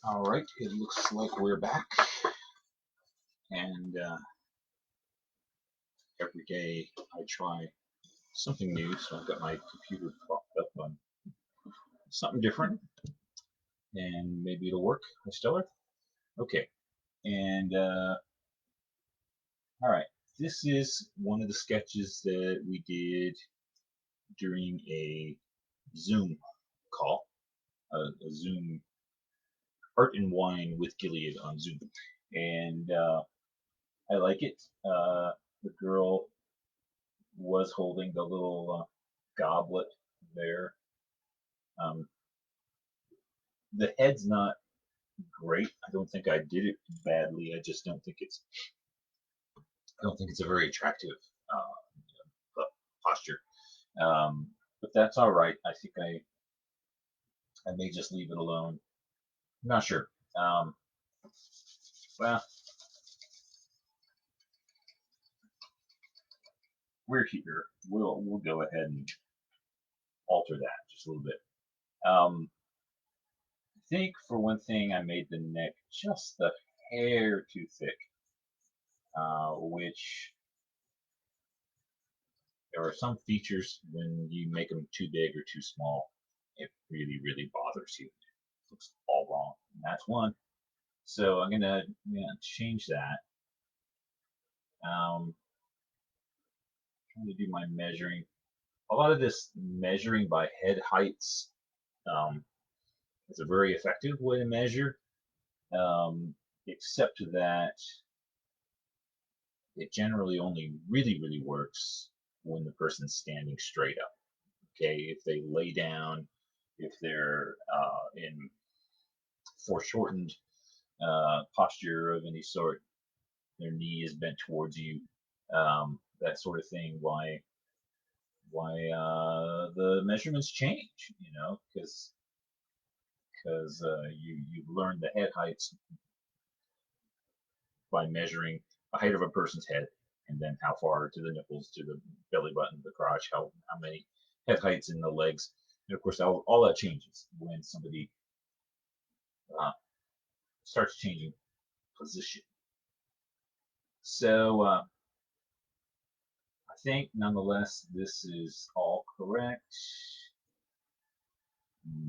Alright, it looks like we're back, and every day I try something new, so I've got my computer propped up on something different, and maybe it'll work. Stellar? Okay, and alright, this is one of the sketches that we did during a Zoom call, a Zoom Art and Wine with Gilead on Zoom, and I like it. The girl was holding the little goblet there. Um, the head's not great. I don't think I did it badly. I just don't think it's. I don't think it's a very attractive posture. But that's all right. I think I may just leave it alone. I'm not sure. Well, we're here. We'll go ahead and alter that just a little bit. I think for one thing, I made the neck just a hair too thick, which there are some features when you make them too big or too small, it really, really bothers you. It looks all wrong. And that's one. So I'm gonna change that. Trying to do my measuring. A lot of this measuring by head heights is a very effective way to measure, except that it generally only really, really works when the person's standing straight up. Okay, if they lay down, if they're in foreshortened posture of any sort, their knee is bent towards you, that sort of thing. Why the measurements change? Because you've learned the head heights by measuring the height of a person's head, and then how far to the nipples, to the belly button, the crotch, how many head heights in the legs. And of course, all that changes when somebody starts changing position. So I think nonetheless this is all correct,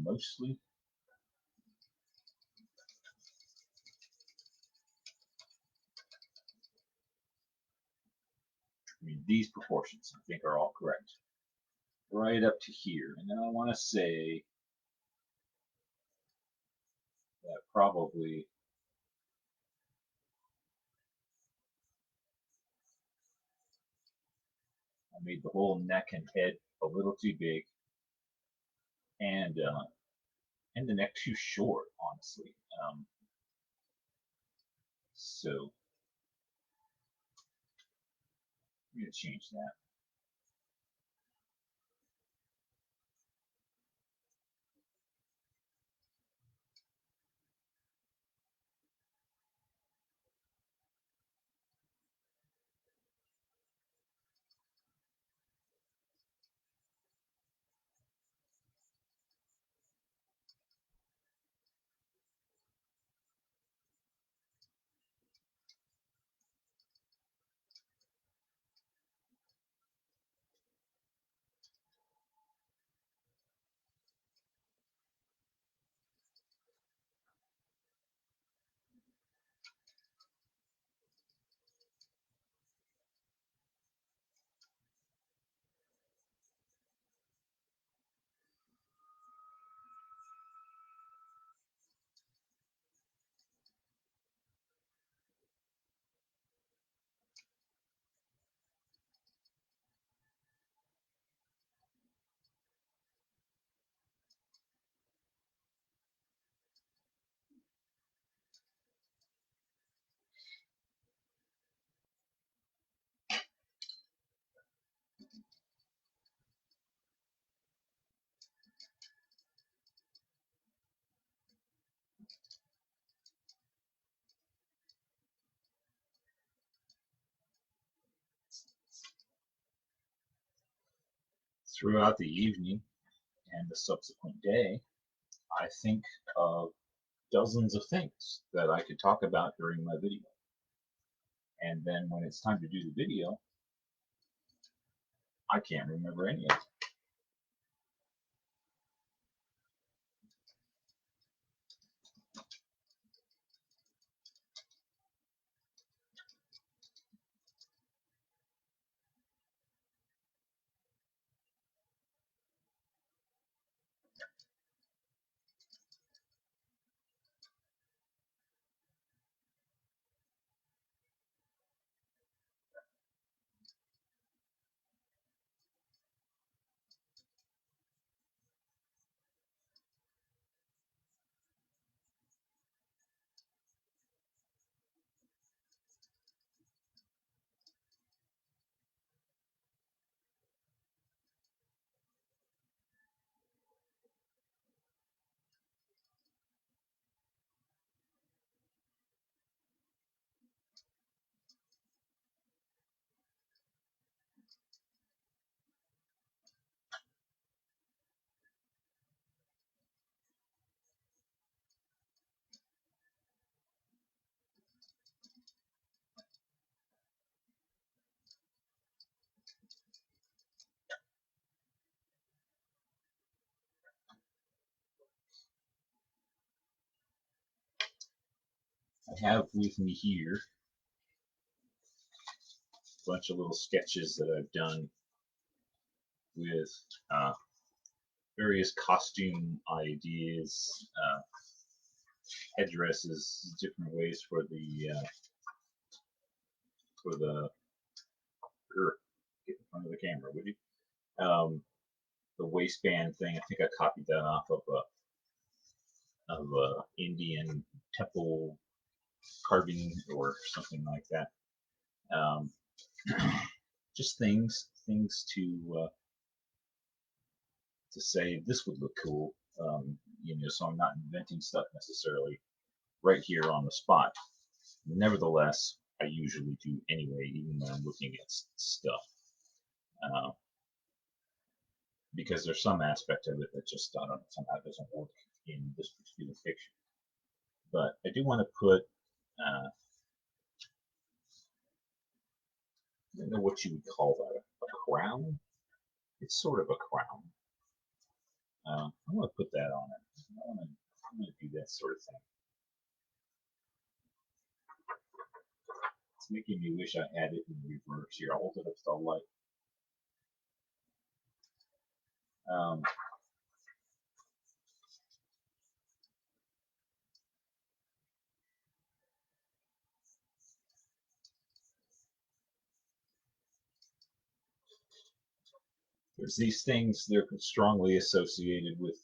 mostly. I mean, these proportions I think are all correct, right up to here. And then I want to say that probably I made the whole neck and head a little too big, and the neck too short, honestly. So I'm gonna change that. Throughout the evening and the subsequent day, I think of dozens of things that I could talk about during my video. And then when it's time to do the video, I can't remember any of it. I have with me here a bunch of little sketches that I've done with various costume ideas, headdresses, different ways for the get in front of the camera, would you? The waistband thing. I think I copied that off of a Indian temple carving or something like that. Um, just things to say this would look cool. So I'm not inventing stuff necessarily right here on the spot. Nevertheless, I usually do anyway, even when I'm looking at stuff, uh, because there's some aspect of it that just I don't know, somehow doesn't work in this particular picture. But I do want to put I don't know what you would call that, a crown. It's sort of a crown. I want to put that on it. I'm going to do that sort of thing. It's making me wish I had it in reverse here. I'll hold it up to the light. Um, there's these things. They're strongly associated with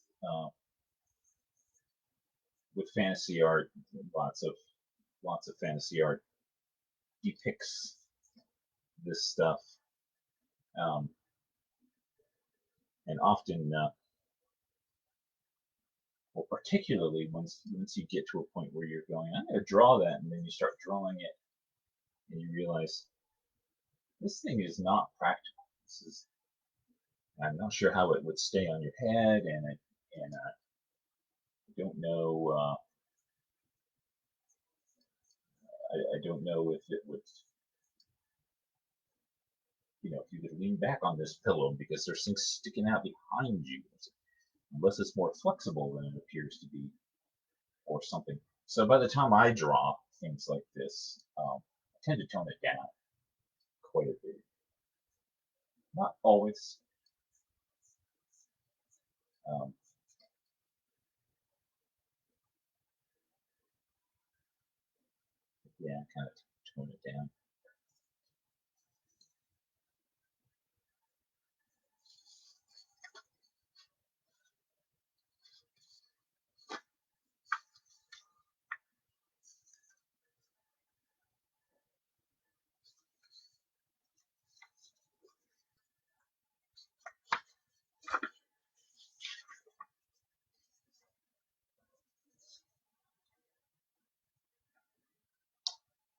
fantasy art. Lots of lots of fantasy art depicts this stuff, um, and often, well, particularly once you get to a point where you're going, I'm going to draw that, and then you start drawing it, and you realize this thing is not practical. This is I'm not sure how it would stay on your head, and I don't know. I don't know if it would, if you could lean back on this pillow because there's things sticking out behind you, unless it's more flexible than it appears to be, or something. So by the time I draw things like this, I tend to tone it down quite a bit. Not always. Um, yeah, kind of tone it down.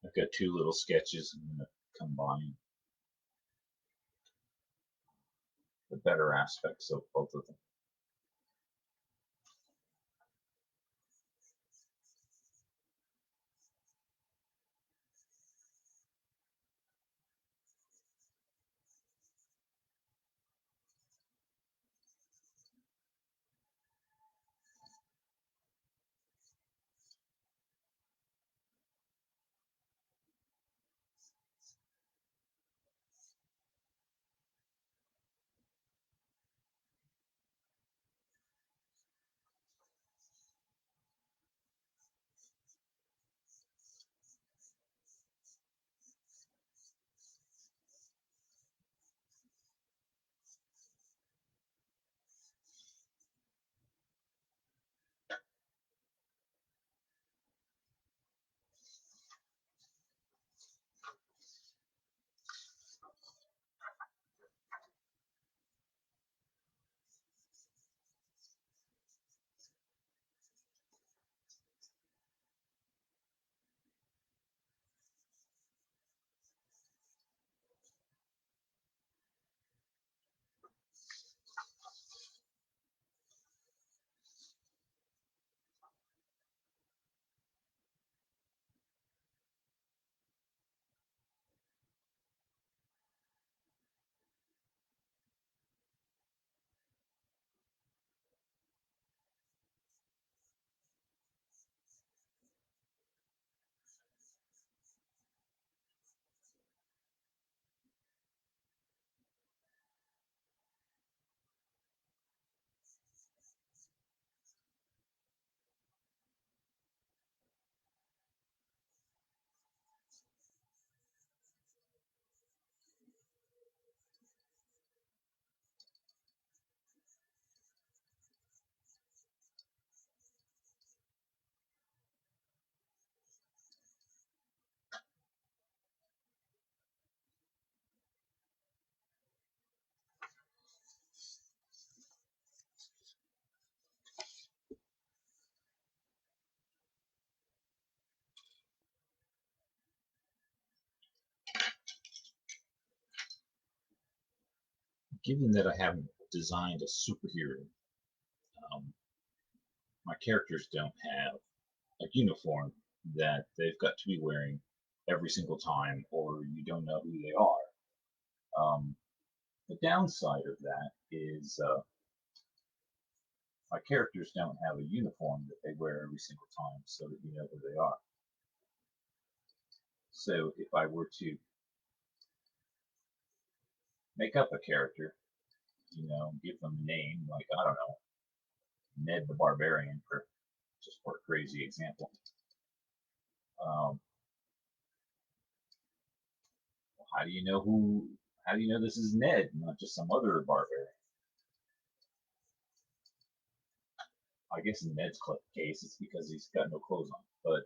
I've got two little sketches. I'm going to combine the better aspects of both of them. given that I haven't designed a superhero, um, my characters don't have a uniform that they've got to be wearing every single time, or you don't know who they are. The downside of that is my characters don't have a uniform that they wear every single time so that you know who they are. So if I were to make up a character, give them a name, like, I don't know, Ned the Barbarian, for a crazy example. Um, how do you know who? How do you know this is Ned, not just some other barbarian? I guess in Ned's case, it's because he's got no clothes on. But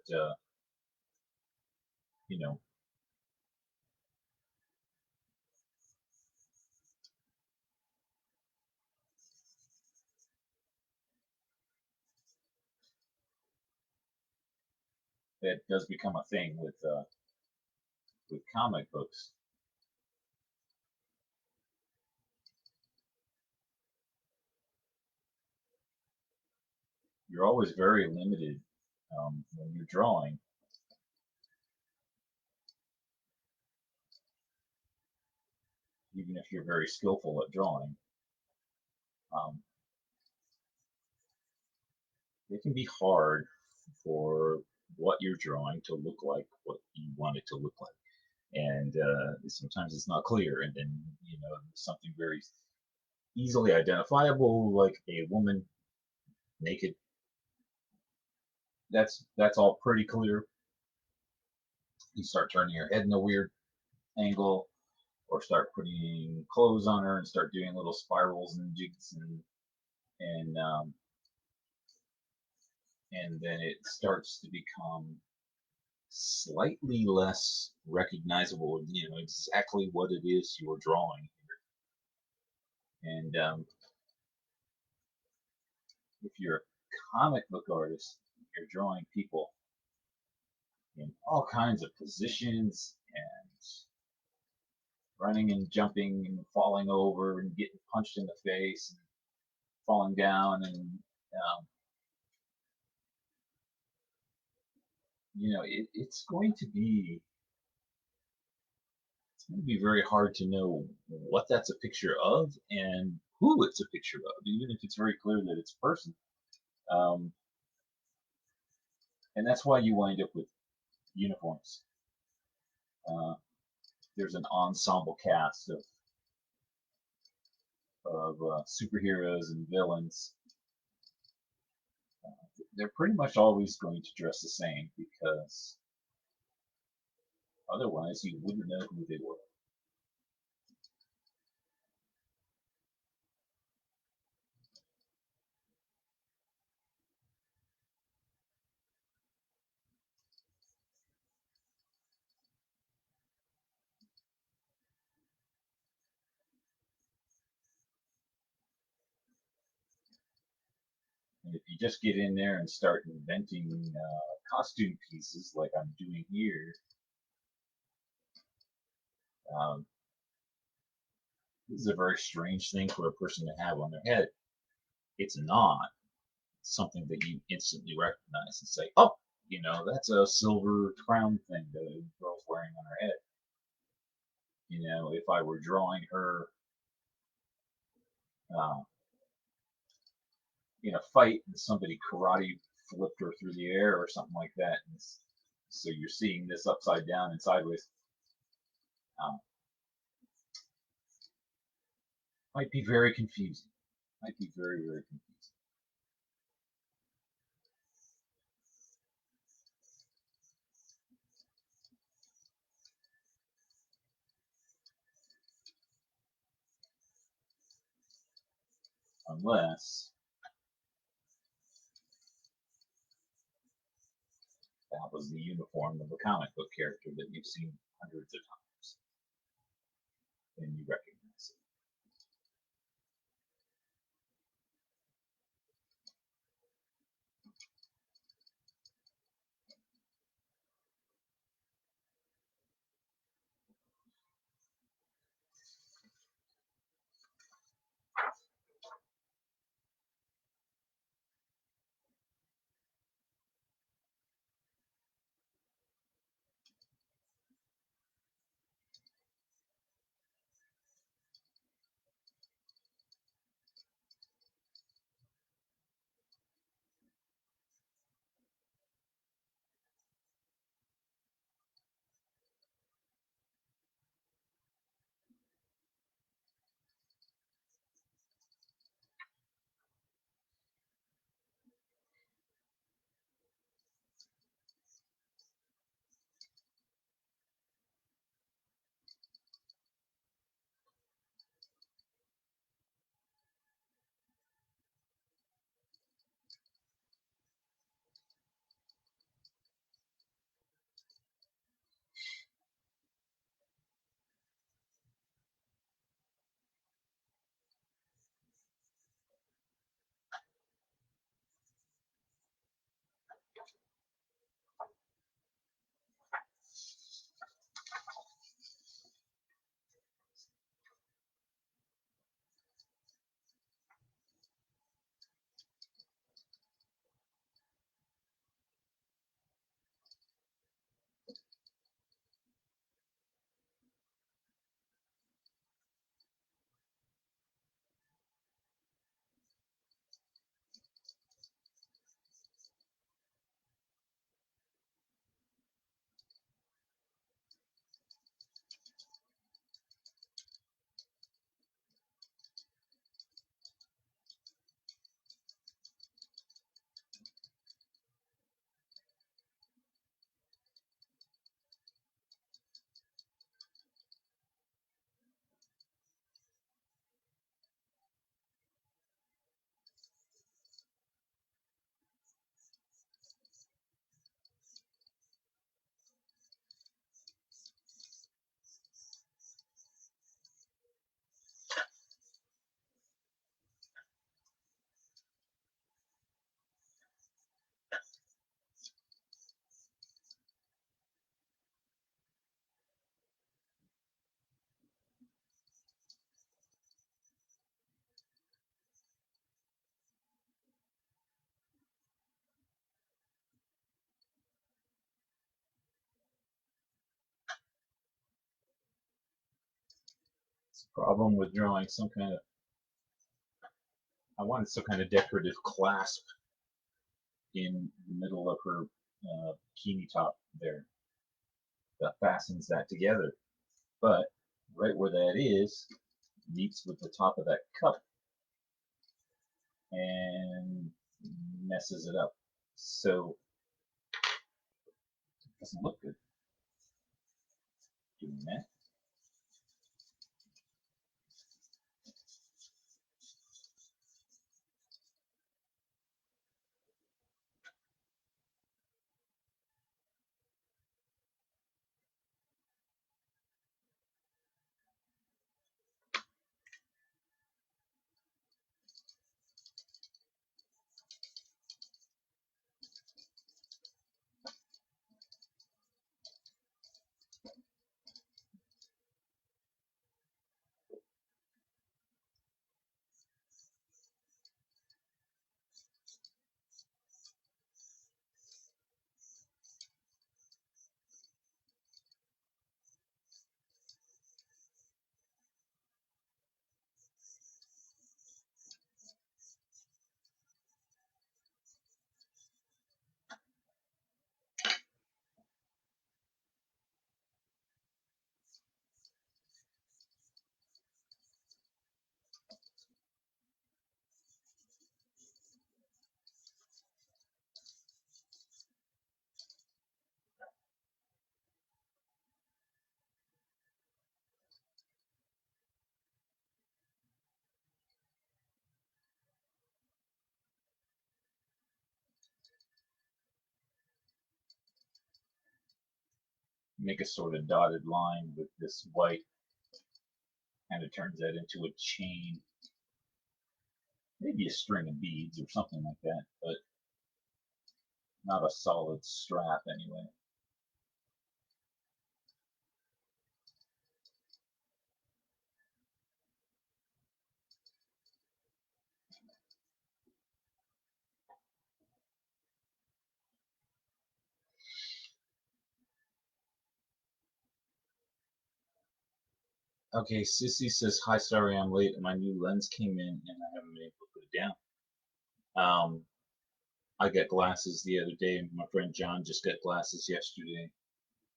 you know, that does become a thing with comic books. You're always very limited when you're drawing. Even if you're very skillful at drawing, um, it can be hard for what you're drawing to look like what you want it to look like. And sometimes it's not clear. And then, something very easily identifiable, like a woman naked, that's all pretty clear. You start turning your head in a weird angle, or start putting clothes on her and start doing little spirals and jigs, and then it starts to become slightly less recognizable. You know exactly what it is you're drawing here. And if you're a comic book artist, you're drawing people in all kinds of positions and running and jumping and falling over and getting punched in the face and falling down, and it's going to be very hard to know what that's a picture of and who it's a picture of, even if it's very clear that it's a person. Um, and that's why you wind up with uniforms. Uh, there's an ensemble cast of superheroes and villains. They're pretty much always going to dress the same because otherwise you wouldn't know who they were. And if you just get in there and start inventing costume pieces like I'm doing here, um, this is a very strange thing for a person to have on their head. It's not something that you instantly recognize and say, "Oh, that's a silver crown thing that a girl's wearing on her head." If I were drawing her uh, in a fight and somebody karate flipped her through the air or something like that, and so you're seeing this upside down and sideways, um, might be very confusing. Might be very, very confusing. Unless that was the uniform of a comic book character that you've seen hundreds of times and you recognize it. Problem with drawing some kind of, I wanted some kind of decorative clasp in the middle of her bikini top there that fastens that together. But right where that is meets with the top of that cup and messes it up. So it doesn't look good doing that. Make a sort of dotted line with this white, and it turns that into a chain, maybe a string of beads or something like that, but not a solid strap anyway. Okay, Sissy says, hi, sorry I'm late. My new lens came in and I haven't been able to put it down. I got glasses the other day. My friend John just got glasses yesterday.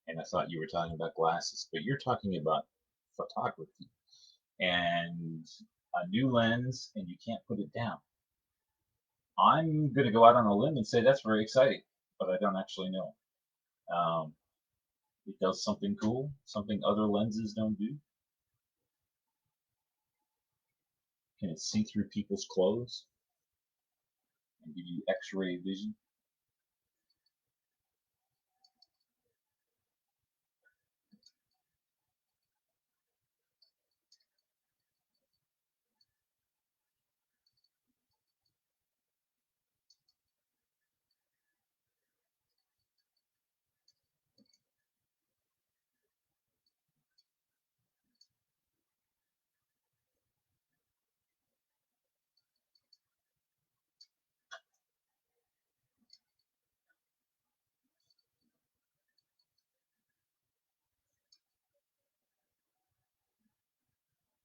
And I thought you were talking about glasses, but you're talking about photography and a new lens and you can't put it down. I'm going to go out on a limb and say that's very exciting, but I don't actually know. Um, it does something cool, something other lenses don't do. Can it see through people's clothes and give you X-ray vision?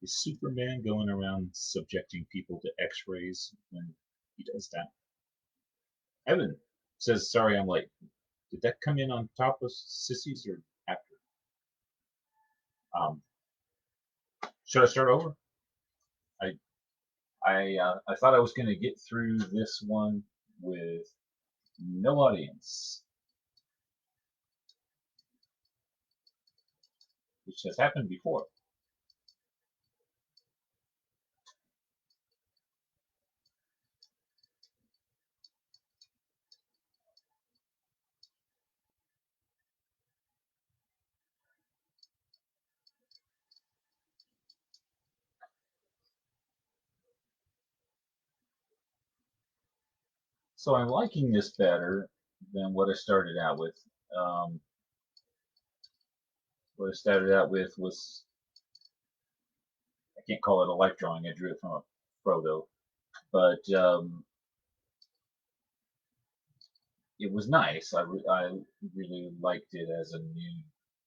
Is Superman going around subjecting people to X-rays when he does that? Evan says, sorry I'm late. Did that come in on top of Sissy's or after? Um, should I start over? I I thought I was going to get through this one with no audience, which has happened before. So I'm liking this better than what I started out with. Um, what I started out with was, I can't call it a life drawing. I drew it from a photo, but it was nice. I really liked it as a new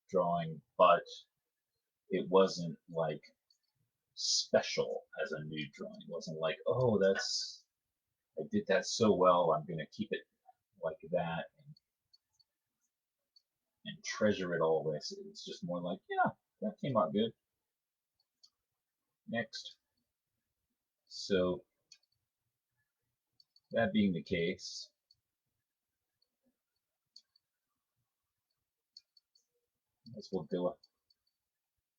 drawing, but it wasn't like special as a new drawing. It wasn't like, oh, I did that so well, I'm gonna keep it like that and treasure it always. It's just more like, yeah, that came out good. Next. So that being the case, let's we'll do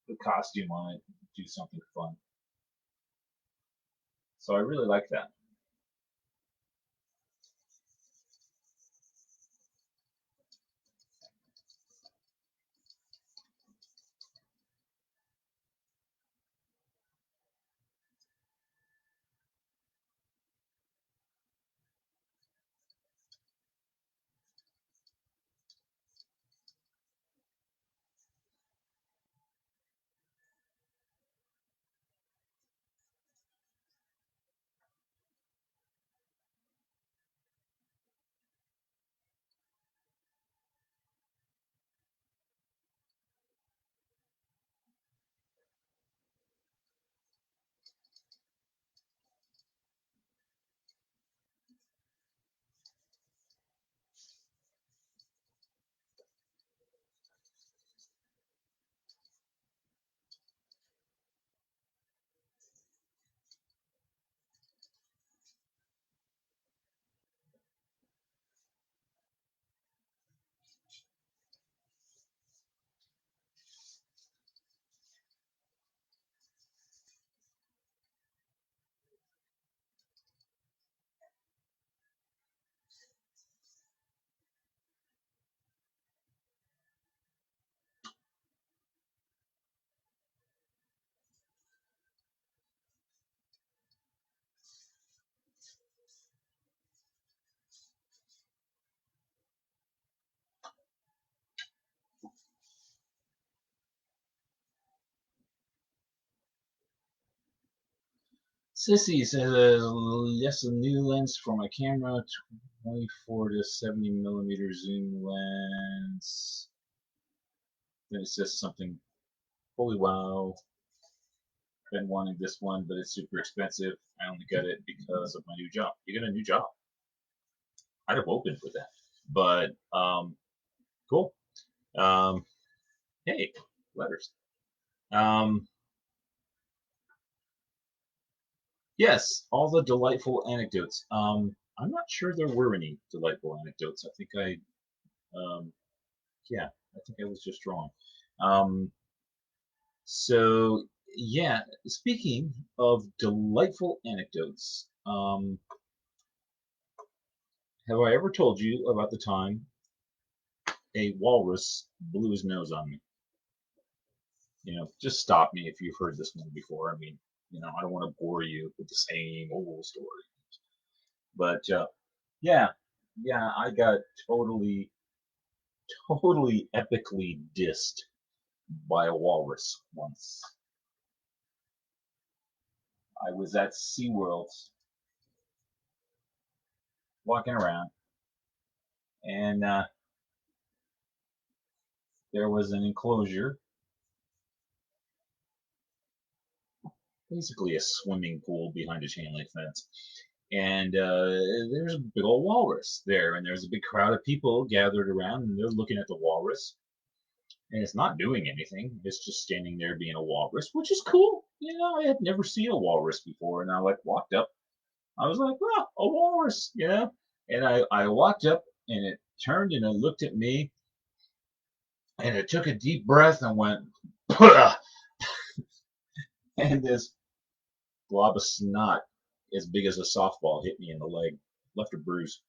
the costume on it, do something fun. So I really like that. Sissy says, yes, a new lens for my camera, 24 to 70 millimeter zoom lens. Then it says something, holy wow, been wanting this one, but it's super expensive. I only got it because of my new job. You got a new job? I'd have opened with that. But cool. Um, hey, letters. Um, yes, all the delightful anecdotes. I'm not sure there were any delightful anecdotes. I think um, yeah, I think I was just wrong. Um, so yeah, speaking of delightful anecdotes, have I ever told you about the time a walrus blew his nose on me? Just stop me if you've heard this one before. I mean, I don't want to bore you with the same old story. But yeah, yeah, I got totally, totally epically dissed by a walrus once. I was at SeaWorld walking around, and there was an enclosure, basically a swimming pool behind a chain link fence. And there's a big old walrus there, and there's a big crowd of people gathered around, and they're looking at the walrus. And it's not doing anything. It's just standing there being a walrus, which is cool. I had never seen a walrus before, and I walked up. I was like, "Wow, a walrus." And I walked up, and it turned and it looked at me, and it took a deep breath and went, "Puh!" And this glob of snot as big as a softball hit me in the leg, left a bruise.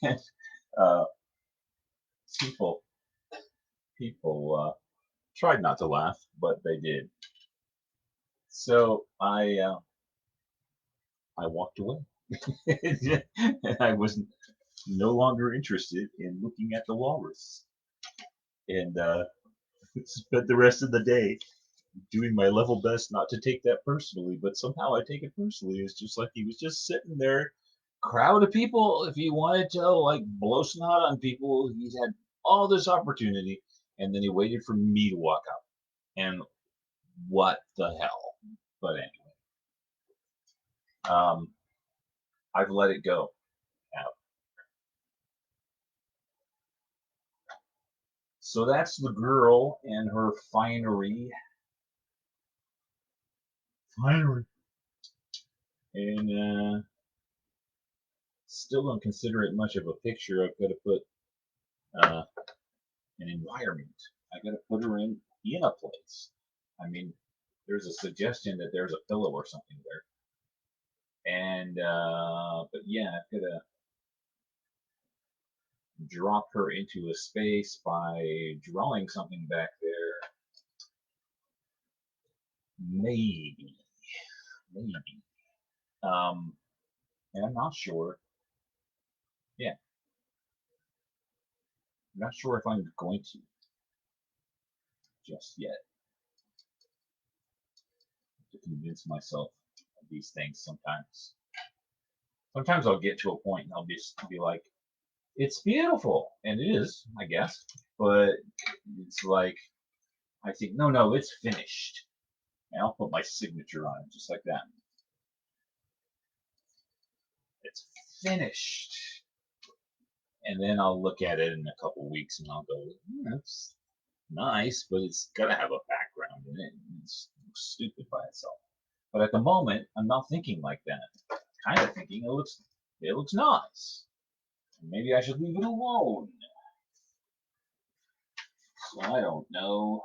And uh, people tried not to laugh, but they did. So I walked away. And I was no longer interested in looking at the walrus, and spent the rest of the day doing my level best not to take that personally. But somehow I take it personally. It's just like he was just sitting there, crowd of people. If he wanted to blow snot on people, he had all this opportunity, and then he waited for me to walk up. And what the hell? But anyway, um, I've let it go now. So that's the girl and her finery. Finery. And still don't consider it much of a picture. I've got to put uh, an environment. I got to put her in a place. I mean, there's a suggestion that there's a pillow or something there. And but yeah, I've got to drop her into a space by drawing something back there. Maybe, maybe. And I'm not sure. Yeah, I'm not sure if I'm going to just yet. To convince myself of these things sometimes. Sometimes I'll get to a point and I'll just be like, it's beautiful. And it is, I guess. But it's like, I think, no, it's finished. And I'll put my signature on it just like that. It's finished. And then I'll look at it in a couple of weeks and I'll go, that's nice, but it's got to have a background in it. It's stupid by itself. But at the moment, I'm not thinking like that. Kind of thinking it looks nice. Maybe I should leave it alone. So I don't know.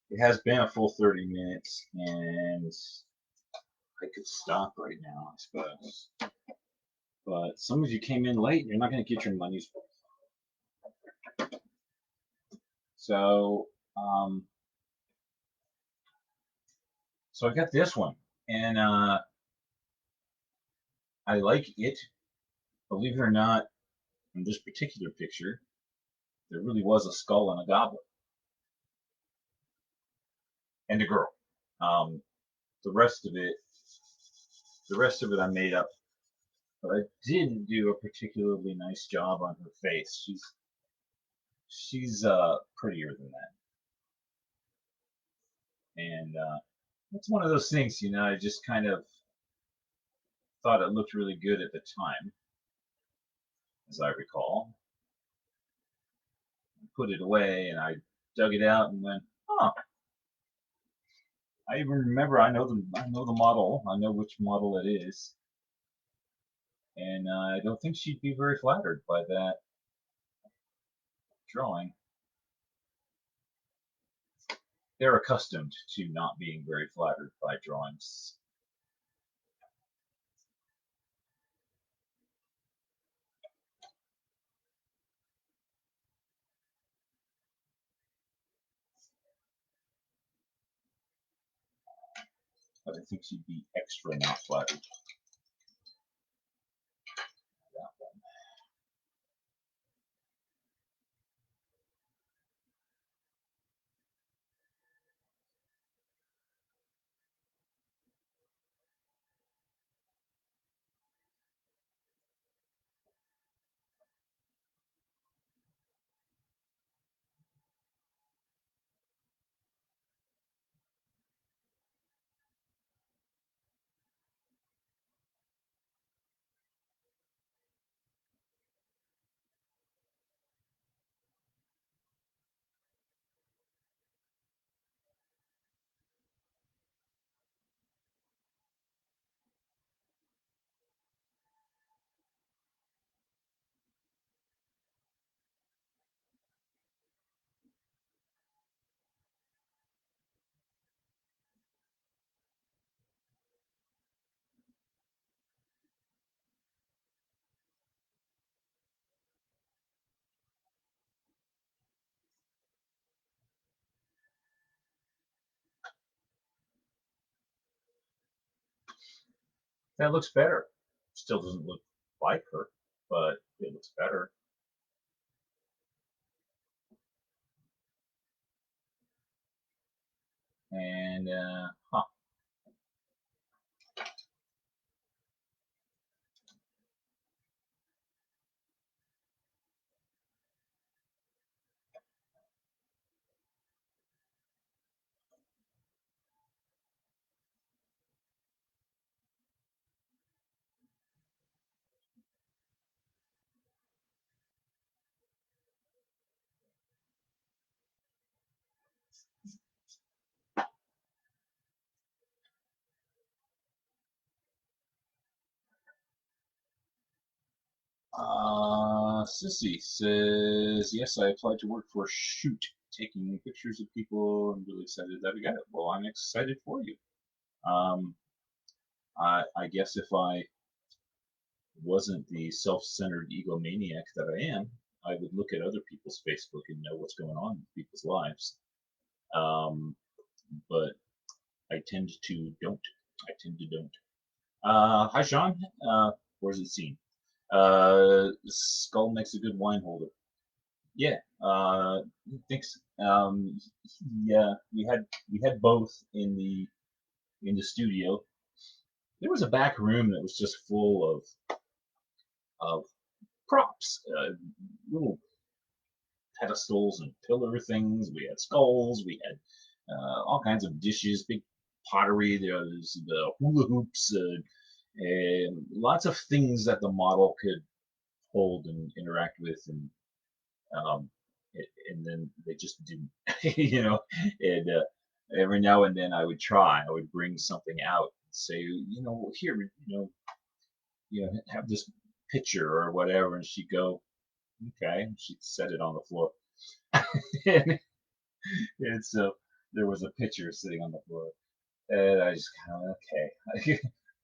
It has been a full 30 minutes, and I could stop right now, I suppose. But some of you came in late, and you're not going to get your money's worth. So, so I got this one, and I like it. Believe it or not, in this particular picture, there really was a skull and a goblet, and a girl. Um, the rest of it, I made up. But I didn't do a particularly nice job on her face. She's prettier than that, and it's one of those things, I just kind of thought it looked really good at the time, as I recall. I put it away, and I dug it out and went, "Huh." I even remember. I know the model. I know which model it is, and I don't think she'd be very flattered by that drawing. They're accustomed to not being very flattered by drawings. But I think she'd be extra not flattered. That looks better. Still doesn't look like her, but it looks better. And huh. Sissy says, yes, I applied to work for Shoot, taking pictures of people. I'm really excited that I got it. Well, I'm excited for you. Um, I guess if I wasn't the self-centered egomaniac that I am, I would look at other people's Facebook and know what's going on in people's lives. Um, but I tend to don't. I tend to don't. Hi, Sean. Where's it seen? Skull makes a good wine holder. Yeah, thanks. Yeah, we had both in the studio. There was a back room that was just full of props, little pedestals and pillar things. We had skulls. We had all kinds of dishes, big pottery. There was the hula hoops, and lots of things that the model could hold and interact with, um, and then they just didn't, you know. And every now and then I would bring something out and say, here, have this picture or whatever, and she'd go, okay, and she'd set it on the floor, and, and so there was a picture sitting on the floor, and I just kind of okay,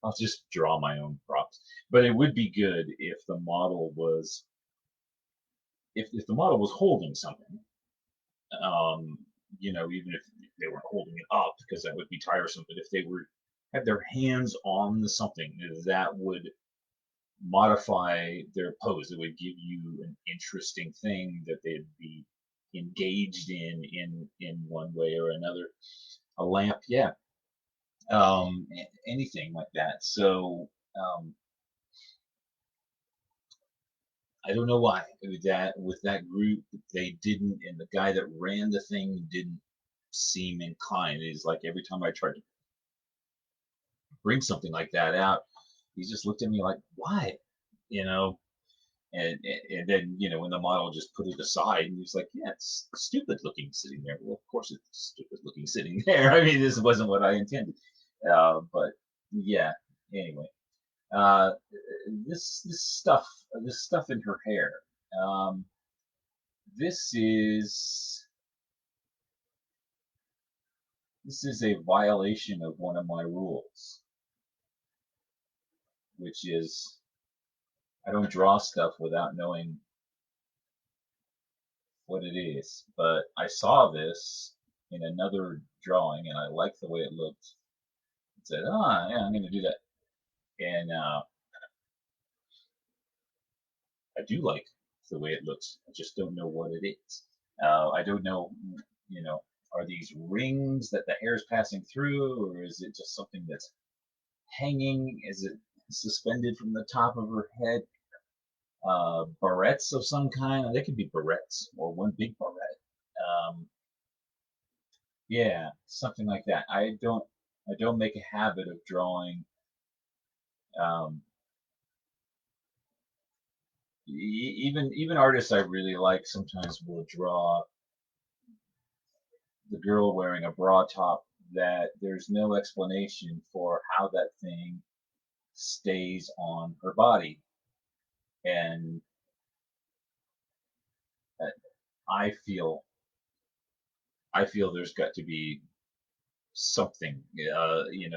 I'll just draw my own props. But it would be good if the model was if the model was holding something, um, even if they weren't holding it up, because that would be tiresome. But if they were had their hands on the something, that would modify their pose. It would give you an interesting thing that they'd be engaged in one way or another. A lamp, yeah, anything like that. So I don't know why with that group they didn't, and the guy that ran the thing didn't seem inclined. It's like every time I tried to bring something like that out, he just looked at me like, "Why?" You know. And then when the model just put it aside, and he's like, "Yeah, it's stupid looking sitting there." Well, of course it's stupid looking sitting there. I mean, this wasn't what I intended. But yeah. Anyway, uh, this stuff in her hair. Um, this is this is a violation of one of my rules, which is I don't draw stuff without knowing what it is. But I saw this in another drawing and I liked the way it looked. I said, yeah, I'm going to do that. And I do like the way it looks. I just don't know what it is. I don't know, you know, are these rings that the hair is passing through, or is it just something that's hanging? Is it suspended from the top of her head? Barrettes of some kind. They could be barrettes or one big barrette. Um, yeah, something like that. I don't make a habit of drawing. Um, even artists I really like sometimes will draw the girl wearing a bra top that there's no explanation for how that thing stays on her body, and uh, I feel I feel there's got to be something,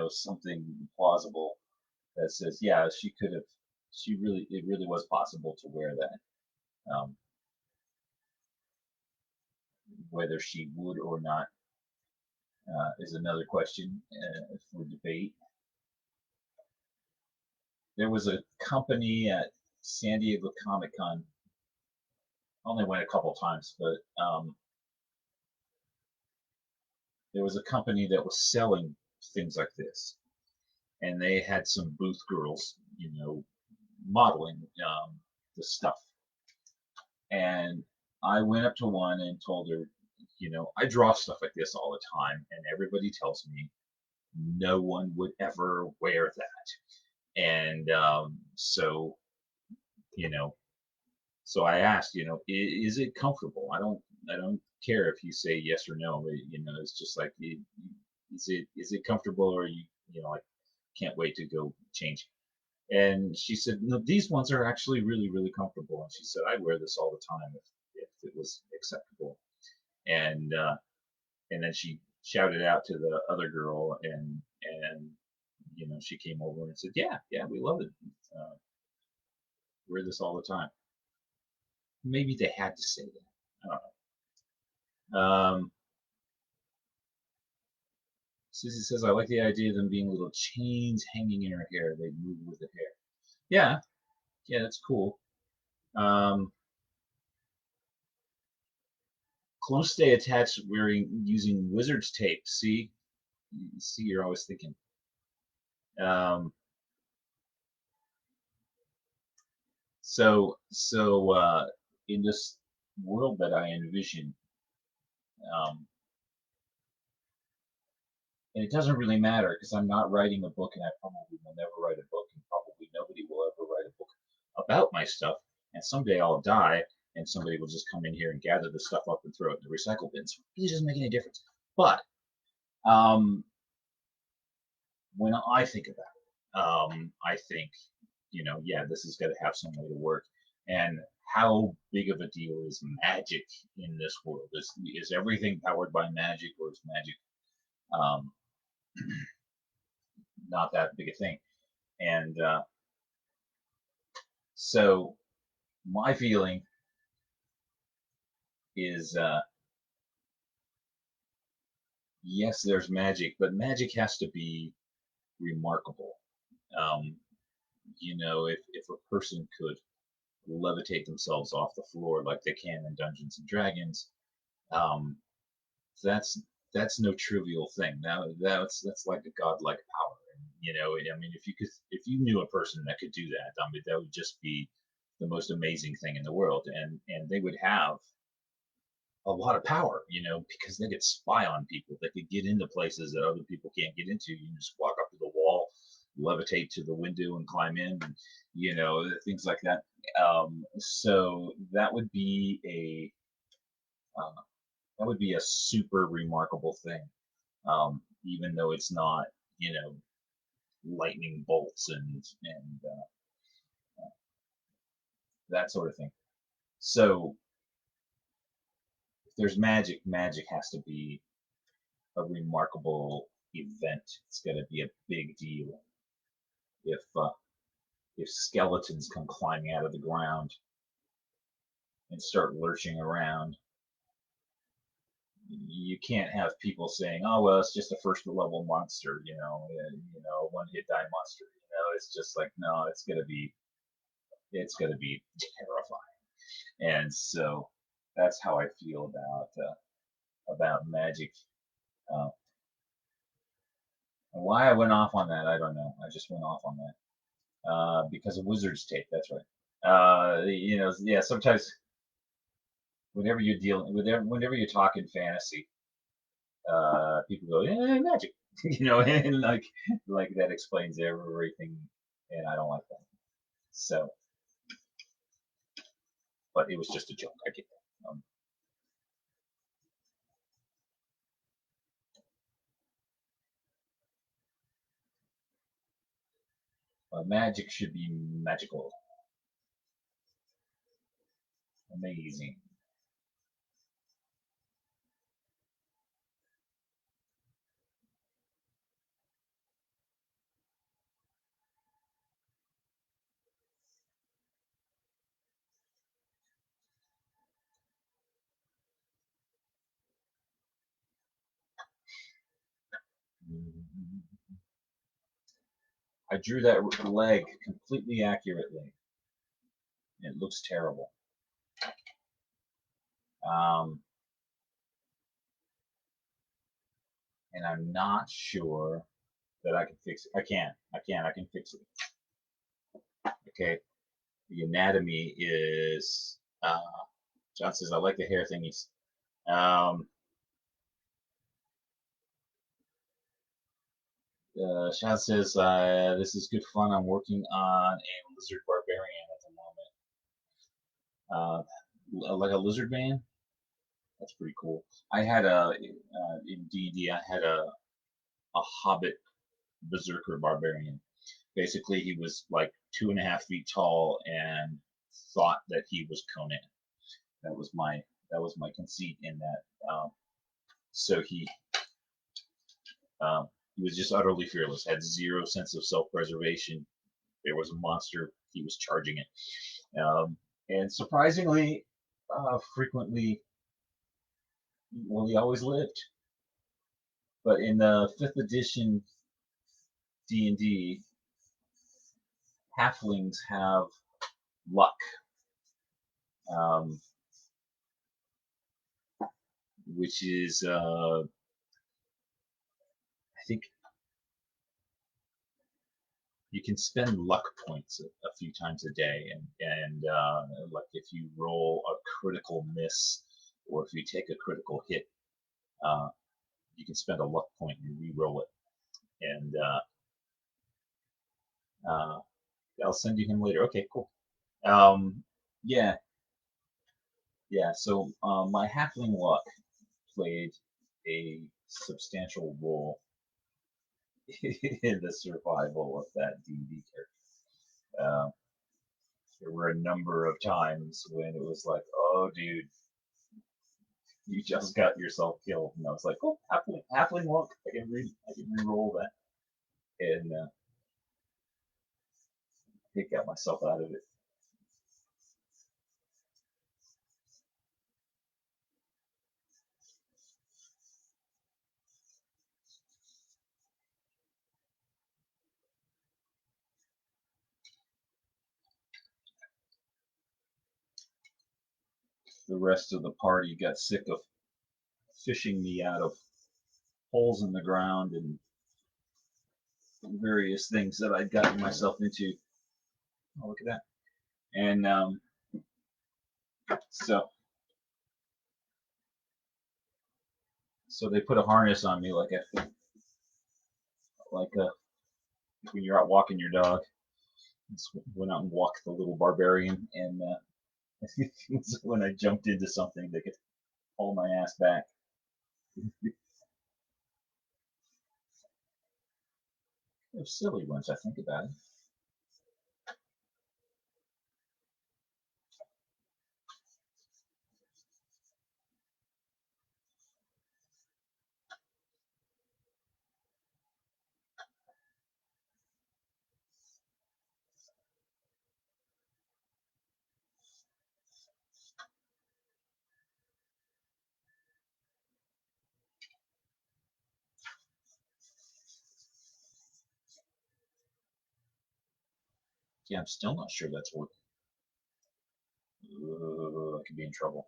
something plausible that says, yeah, it really was possible to wear that. Um, whether she would or not is another question for debate. there was a company at San Diego Comic Con. Only went a couple times, but there was a company that was selling things like this, and they had some booth girls, modeling the stuff. And I went up to one and told her, I draw stuff like this all the time, and everybody tells me no one would ever wear that. And you know, so I asked, is it comfortable? I don't care if you say yes or no. It's just like, is it comfortable, or I can't wait to go change. And she said, no, these ones are actually really, really comfortable. And she said, I'd wear this all the time if it was acceptable. And then she shouted out to the other girl, and she came over and said, yeah, yeah, we love it. Uh, wear this all the time. Maybe they had to say that. I don't know. Susie says, I like the idea of them being little chains hanging in her hair. They move with the hair. Yeah, yeah, that's cool. Close stay attached wearing using wizard's tape. See, you're always thinking. Um, so in this world that I envision, um, and it doesn't really matter because I'm not writing a book, and I probably will never write a book, and probably nobody will ever write a book about my stuff. And someday I'll die, and somebody will just come in here and gather the stuff up and throw it in the recycle bin. So it really doesn't make any difference. But um, when I think about it, I think, yeah, this is going to have some way to work. And how big of a deal is magic in this world? Is everything powered by magic, or is magic um, not that big a thing? And so my feeling is, yes, there's magic, but magic has to be remarkable. Um, if a person could levitate themselves off the floor like they can in Dungeons and Dragons, um, that's that's no trivial thing. Now that's like a godlike power. And, I mean, if you knew a person that could do that, I mean, that would just be the most amazing thing in the world. And they would have a lot of power, because they could spy on people. They could get into places that other people can't get into. You can just walk up to the wall, levitate to the window, and climb in, and things like that. So uh, that would be a super remarkable thing, even though it's not, you know, lightning bolts and that sort of thing. So if there's magic, magic has to be a remarkable event. It's got to be a big deal. If skeletons come climbing out of the ground and start lurching around, you can't have people saying, "Oh well, it's just a first level monster," a one hit die monster. It's just like, no, it's gonna be terrifying. And so that's how I feel about magic. Uh, and why I went off on that, I don't know. I just went off on that because of Wizard's tape. That's right. Yeah. Sometimes whenever you're talking fantasy, people go, "Yeah, magic," and like that explains everything, and I don't like that. So, but it was just a joke. I get that. Magic should be magical, amazing. I drew that leg completely accurately. It looks terrible. Um, and I'm not sure that I can fix it. I can. I can fix it. Okay. The anatomy is. John says, I like the hair thingies. Sean says, this is good fun. I'm working on a lizard barbarian at the moment. Like a lizard man? That's pretty cool. I had in D&D, I had a hobbit berserker barbarian. Basically, he was like 2.5 feet tall and thought that he was Conan. That was my that was my conceit in that. So um, he was just utterly fearless, had zero sense of self-preservation. There was a monster, he was charging it, and surprisingly, frequently, well, he always lived. But in the fifth edition D&D, halflings have luck, um, which is I think you can spend luck points a few times a day, and like if you roll a critical miss or if you take a critical hit, uh, you can spend a luck point and re-roll it. And I'll send you him later. Okay, cool. Um, yeah, yeah. So my halfling luck played a substantial role in the survival of that D&D character. There were a number of times when it was like, oh, dude, you just got yourself killed, and I was like, oh, halfling luck. I can re-roll that, and it got myself out of it. The rest of the party got sick of fishing me out of holes in the ground and various things that I'd gotten myself into. Oh, look at that! And so so they put a harness on me like a when you're out walking your dog. Just went out and walked the little barbarian, and when I jumped into something, they could haul my ass back. They're silly once I think about it. Yeah, I'm still not sure that's working. I could be in trouble.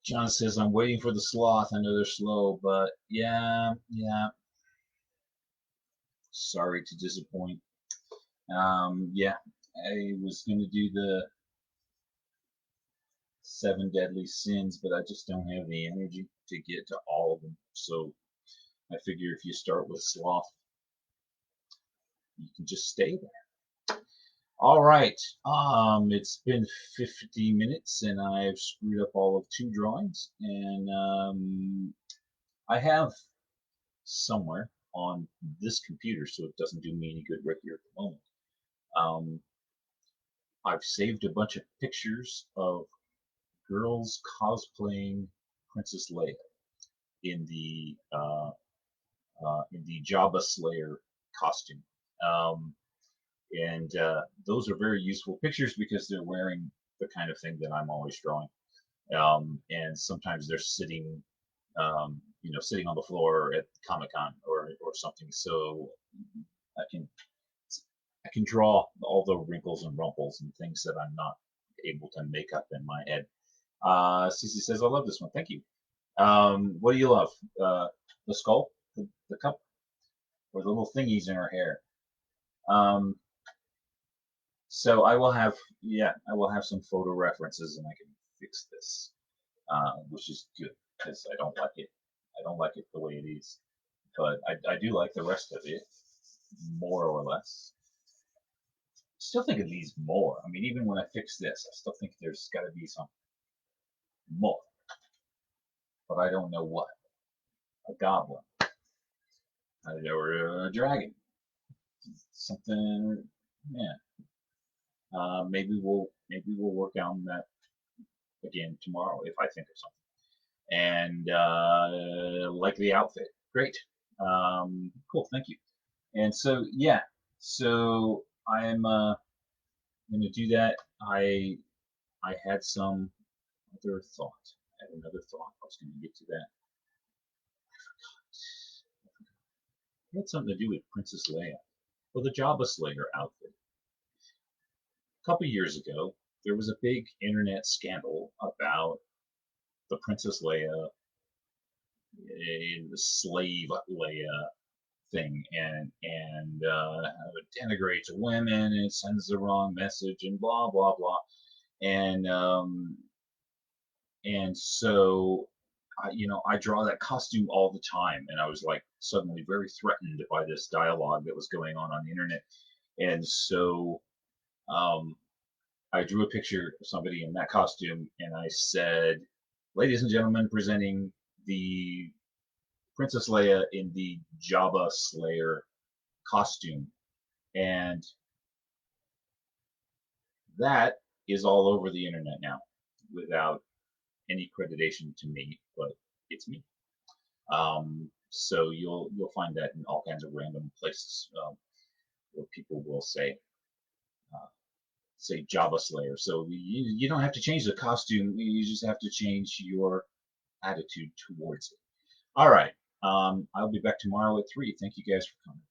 John says, I'm waiting for the sloth. I know they're slow, but yeah, yeah. Sorry to disappoint. Yeah, I was going to do the 7 deadly sins, but I just don't have the energy to get to all of them. So I figure if you start with sloth, you can just stay there. All right. It's been 50 minutes, and I've screwed up all of 2 drawings, and I have somewhere on this computer, so it doesn't do me any good right here at the moment. I've saved a bunch of pictures of girls cosplaying Princess Leia in the Jabba Slayer costume, and those are very useful pictures because they're wearing the kind of thing that I'm always drawing, and sometimes they're sitting, sitting on the floor at Comic Con or something. So I can I can draw all the wrinkles and rumples and things that I'm not able to make up in my head. Cece says, I love this one. Thank you. What do you love? The skull, the cup, or the little thingies in her hair? Um, so I will have, I will have some photo references, and I can fix this, which is good because I don't like it. I don't like it the way it is, but I do like the rest of it, more or less. Still think it needs more. I mean, even when I fix this, I still think there's got to be some more, but I don't know what. A goblin, I don't know, or a dragon, something. Yeah. Maybe we'll work on that again tomorrow if I think of something. And like the outfit, great, cool, thank you. And so yeah, so I'm going to do that. I had some other thought. I had another thought. I was going to get to that. It had something to do with Princess Leia. Well, the Jabba Slayer outfit. A couple years ago, there was a big internet scandal about the Princess Leia, the slave Leia thing, and how it denigrates women and it sends the wrong message and blah blah blah, and so I draw that costume all the time, and I was like suddenly very threatened by this dialogue that was going on the internet, and so um, I drew a picture of somebody in that costume, and I said, "Ladies and gentlemen, presenting the Princess Leia in the Jabba Slayer costume," and that is all over the internet now, without any creditation to me, but it's me. So you'll find that in all kinds of random places, where people will say Jabba Slayer. So you don't have to change the costume. You just have to change your attitude towards it. All right. I'll be back tomorrow at 3. Thank you guys for coming.